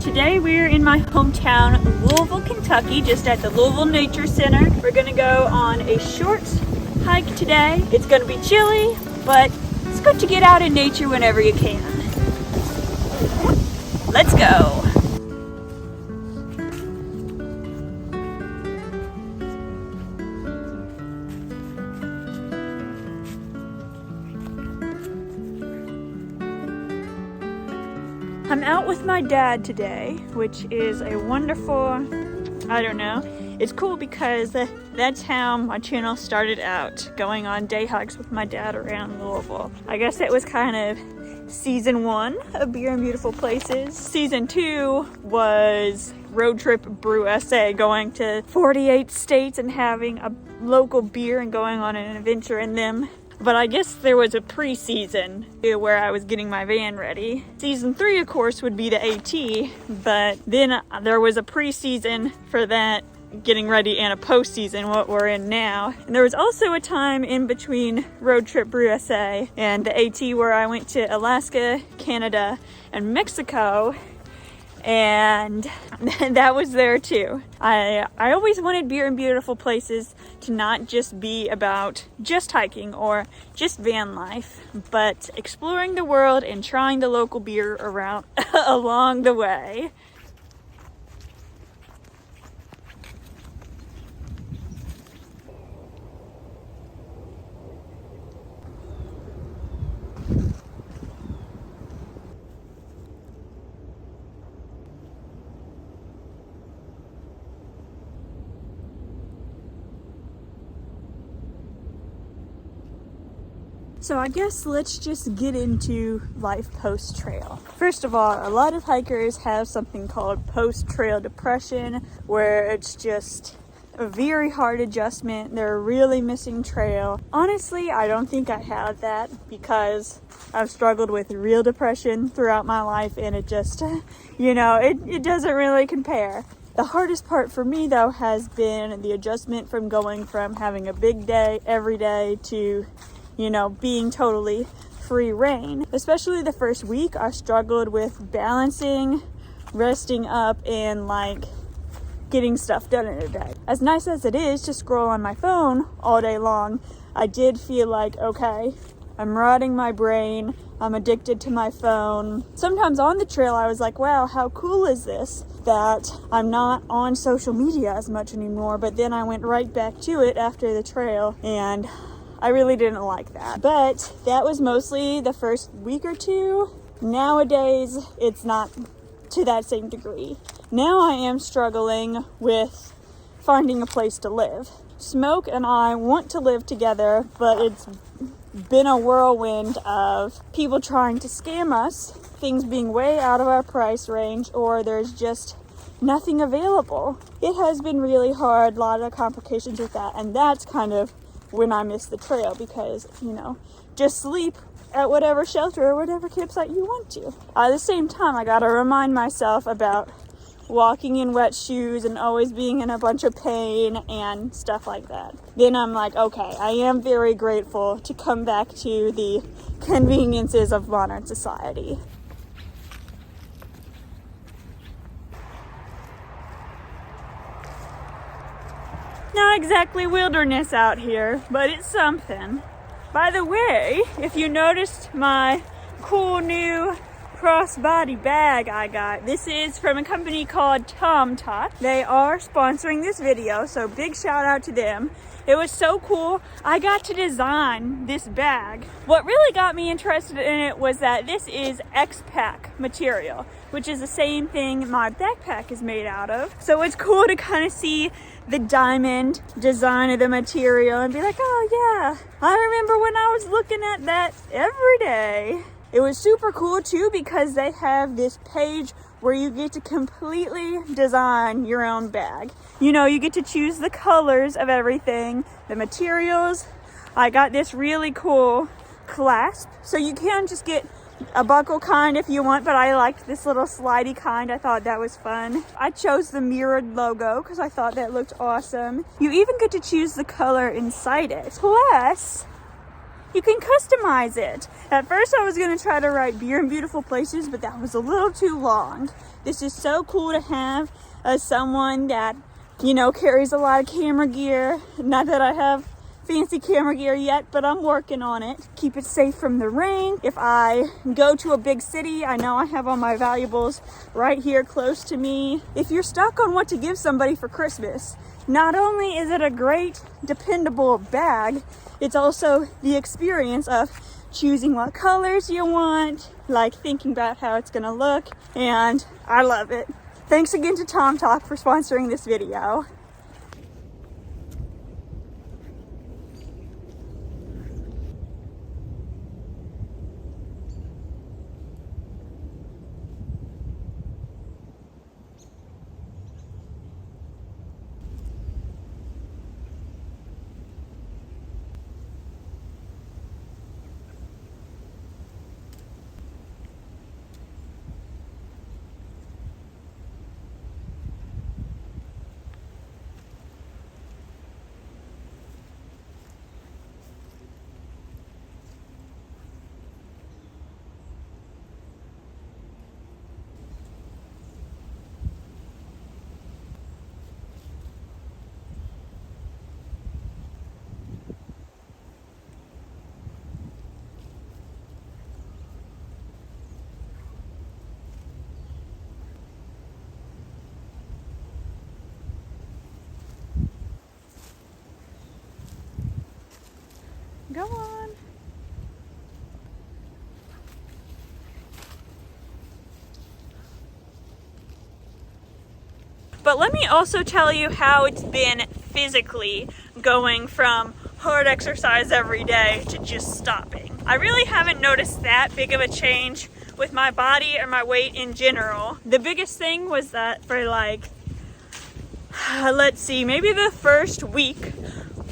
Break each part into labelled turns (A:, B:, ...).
A: Today we're in my hometown, Louisville, Kentucky, just at the Louisville Nature Center. We're gonna go on a short hike today. It's gonna be chilly, but it's good to get out in nature whenever you can. Let's go. I'm out with my dad today, which is a wonderful, it's cool because that's how my channel started out, going on day hikes with my dad around Louisville. I guess it was kind of season 1 of Beer and Beautiful Places. Season 2 was road trip brew essay, going to 48 states and having a local beer and going on an adventure in them. But I guess there was a pre-season where I was getting my van ready. Season 3, of course, would be the AT, but then there was a pre-season for that, getting ready, and a post-season, what we're in now. And there was also a time in between Road Trip Brew SA and the AT where I went to Alaska, Canada, and Mexico, and that was there too. I always wanted Beer and Beautiful Places to not just be about just hiking or just van life, but exploring the world and trying the local beer around along the way. So I guess let's just get into life post-trail. First of all, a lot of hikers have something called post-trail depression, where it's just a very hard adjustment. They're really missing trail. Honestly, I don't think I have that because I've struggled with real depression throughout my life, and it just, it doesn't really compare. The hardest part for me, though, has been the adjustment from going from having a big day every day to being totally free reign. Especially the first week, I struggled with balancing, resting up, and getting stuff done in a day. As nice as it is to scroll on my phone all day long, I did feel like, okay, I'm rotting my brain, I'm addicted to my phone. Sometimes on the trail I was like, wow, how cool is this that I'm not on social media as much anymore, but then I went right back to it after the trail, and I really didn't like that. But that was mostly the first week or two. Nowadays, it's not to that same degree. Now I am struggling with finding a place to live. Smoke and I want to live together, but it's been a whirlwind of people trying to scam us, things being way out of our price range, or there's just nothing available. It has been really hard, a lot of complications with that, and that's kind of when I miss the trail, because just sleep at whatever shelter or whatever campsite you want to. At the same time, I gotta remind myself about walking in wet shoes and always being in a bunch of pain and stuff like that. Then I'm like, okay, I am very grateful to come back to the conveniences of modern society. Not exactly wilderness out here, but it's something. By the way, if you noticed my cool new crossbody bag I got, this is from a company called Tomtop. They are sponsoring this video, so big shout out to them. It was so cool. I got to design this bag. What really got me interested in it was that this is X-Pack material, which is the same thing my backpack is made out of. So it's cool to kind of see the diamond design of the material and be like, oh yeah, I remember when I was looking at that every day. It was super cool too because they have this page where you get to completely design your own bag. You get to choose the colors of everything, the materials. I got this really cool clasp, so you can just get a buckle kind if you want, but I liked this little slidey kind. I thought that was fun. I chose the mirrored logo because I thought that looked awesome. You even get to choose the color inside it. Plus, you can customize it. At first I was gonna try to write Beer and Beautiful Places, but that was a little too long. This is so cool to have as someone that, you know, carries a lot of camera gear. Not that I have fancy camera gear yet, but I'm working on it. Keep it safe from the rain. If I go to a big city, I know I have all my valuables right here close to me. If you're stuck on what to give somebody for Christmas, not only is it a great, dependable bag, it's also the experience of choosing what colors you want, like thinking about how it's gonna look, and I love it. Thanks again to Tomtop for sponsoring this video. Go on. But let me also tell you how it's been physically going from hard exercise every day to just stopping. I really haven't noticed that big of a change with my body or my weight in general. The biggest thing was that for like, let's see, maybe the first week,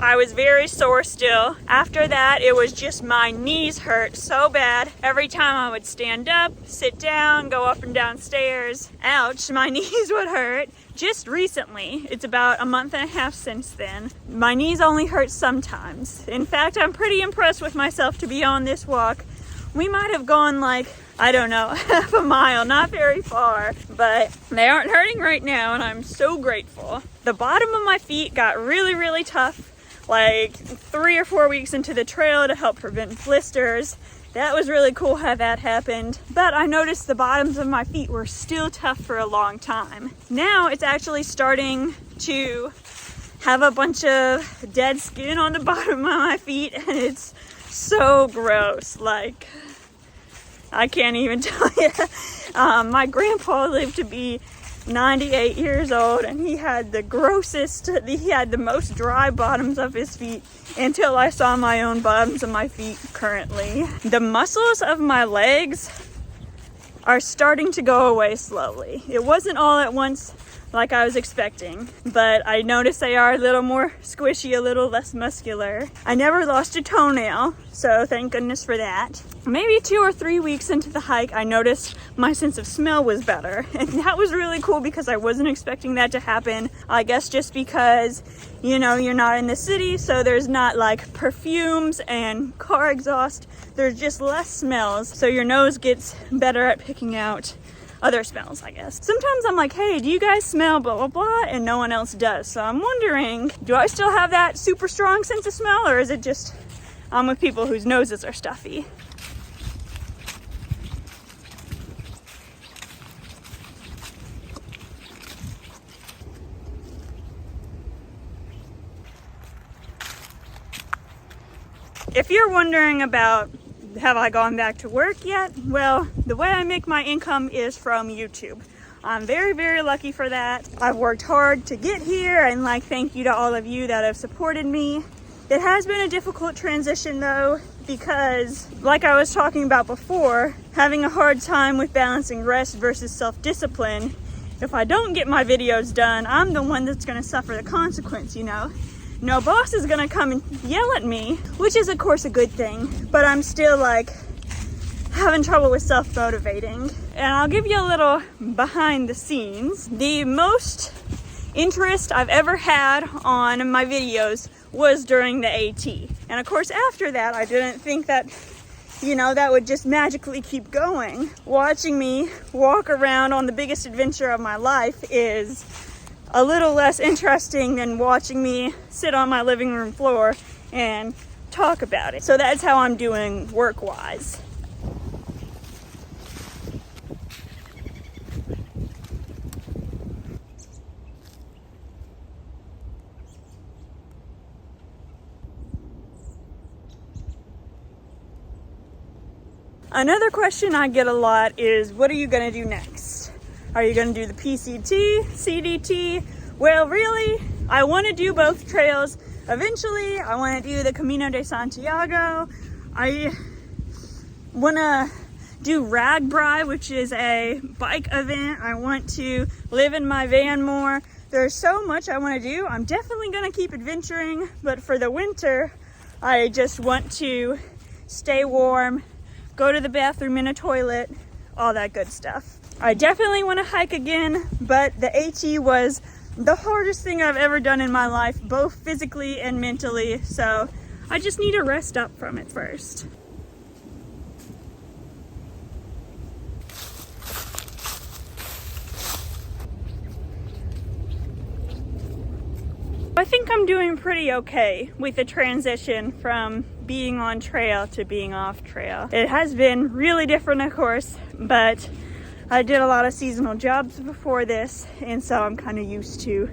A: I was very sore still. After that, it was just my knees hurt so bad. Every time I would stand up, sit down, go up and down stairs, ouch, my knees would hurt. Just recently, it's about a month and a half since then, my knees only hurt sometimes. In fact, I'm pretty impressed with myself to be on this walk. We might have gone like, I don't know, half a mile, not very far, but they aren't hurting right now and I'm so grateful. The bottom of my feet got really, really tough like 3 or 4 weeks into the trail to help prevent blisters. That was really cool how that happened. But I noticed the bottoms of my feet were still tough for a long time. Now it's actually starting to have a bunch of dead skin on the bottom of my feet and it's so gross. Like, I can't even tell you. My grandpa lived to be 98 years old and he had the most dry bottoms of his feet until I saw my own bottoms of my feet currently. The muscles of my legs are starting to go away slowly. It wasn't all at once like I was expecting, but I noticed they are a little more squishy, a little less muscular. I never lost a toenail, so thank goodness for that. Maybe 2 or 3 weeks into the hike, I noticed my sense of smell was better. And that was really cool because I wasn't expecting that to happen. I guess just because, you know, you're not in the city, so there's not like perfumes and car exhaust. There's just less smells, so your nose gets better at picking out other smells, I guess. Sometimes I'm like, hey, do you guys smell blah, blah, blah? And no one else does. So I'm wondering, do I still have that super strong sense of smell, or is it just I'm with people whose noses are stuffy? If you're wondering about, have I gone back to work yet? Well, the way I make my income is from YouTube. I'm very, very lucky for that. I've worked hard to get here, and like, thank you to all of you that have supported me. It has been a difficult transition though, because like I was talking about before, having a hard time with balancing rest versus self-discipline. If I don't get my videos done, I'm the one that's gonna suffer the consequence, you know? No boss is gonna come and yell at me, which is of course a good thing, but I'm still like having trouble with self-motivating. And I'll give you a little behind the scenes. The most interest I've ever had on my videos was during the AT. And of course, after that, I didn't think that, you know, that would just magically keep going. Watching me walk around on the biggest adventure of my life is a little less interesting than watching me sit on my living room floor and talk about it. So that's how I'm doing work-wise. Another question I get a lot is, what are you gonna do next? Are you gonna do the PCT, CDT? Well, really, I wanna do both trails. Eventually, I wanna do the Camino de Santiago. I wanna do Ragbri, which is a bike event. I want to live in my van more. There's so much I wanna do. I'm definitely gonna keep adventuring, but for the winter, I just want to stay warm, go to the bathroom in a toilet, all that good stuff. I definitely want to hike again, but the AT was the hardest thing I've ever done in my life, both physically and mentally, so I just need to rest up from it first. I think I'm doing pretty okay with the transition from being on trail to being off trail. It has been really different, of course, but I did a lot of seasonal jobs before this, and so I'm kind of used to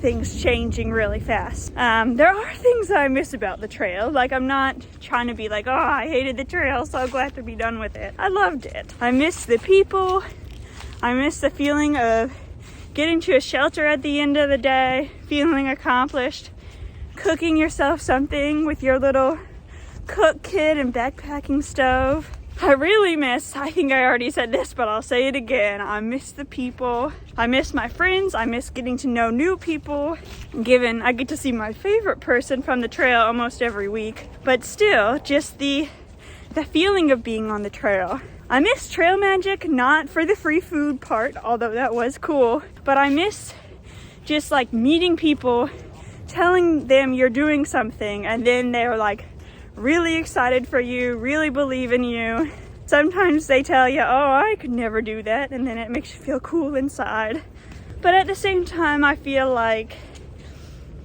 A: things changing really fast. There are things I miss about the trail. Like, I'm not trying to be like, oh, I hated the trail, so glad to be done with it. I loved it. I miss the people. I miss the feeling of getting to a shelter at the end of the day, feeling accomplished, cooking yourself something with your little cook kit and backpacking stove. I really miss, I think I already said this, but I'll say it again, I miss the people. I miss my friends. I miss getting to know new people, given I get to see my favorite person from the trail almost every week. But still, just the feeling of being on the trail. I miss trail magic, not for the free food part, although that was cool, but I miss just like meeting people, telling them you're doing something, and then they're like really excited for you, really believe in you. Sometimes they tell you, oh, I could never do that, and then it makes you feel cool inside. But at the same time, I feel like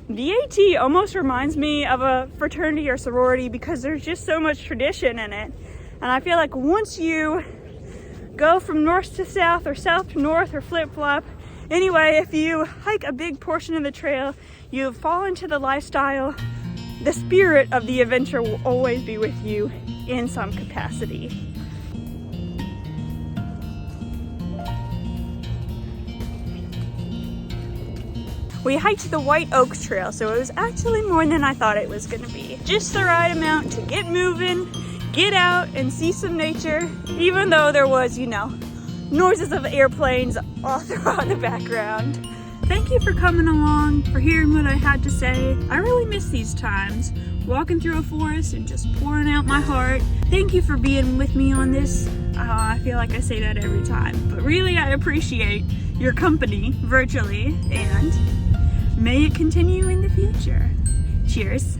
A: the AT almost reminds me of a fraternity or sorority because there's just so much tradition in it. And I feel like once you go from north to south or south to north or flip-flop, anyway, if you hike a big portion of the trail, you fall into the lifestyle. The spirit of the adventure will always be with you in some capacity. We hiked the White Oak Trail, so it was actually more than I thought it was gonna be. Just the right amount to get moving, get out and see some nature, even though there was, you know, noises of airplanes all throughout the background. Thank you for coming along, for hearing what I had to say. I really miss these times, walking through a forest and just pouring out my heart. Thank you for being with me on this. I feel like I say that every time, but really I appreciate your company virtually, and may it continue in the future. Cheers.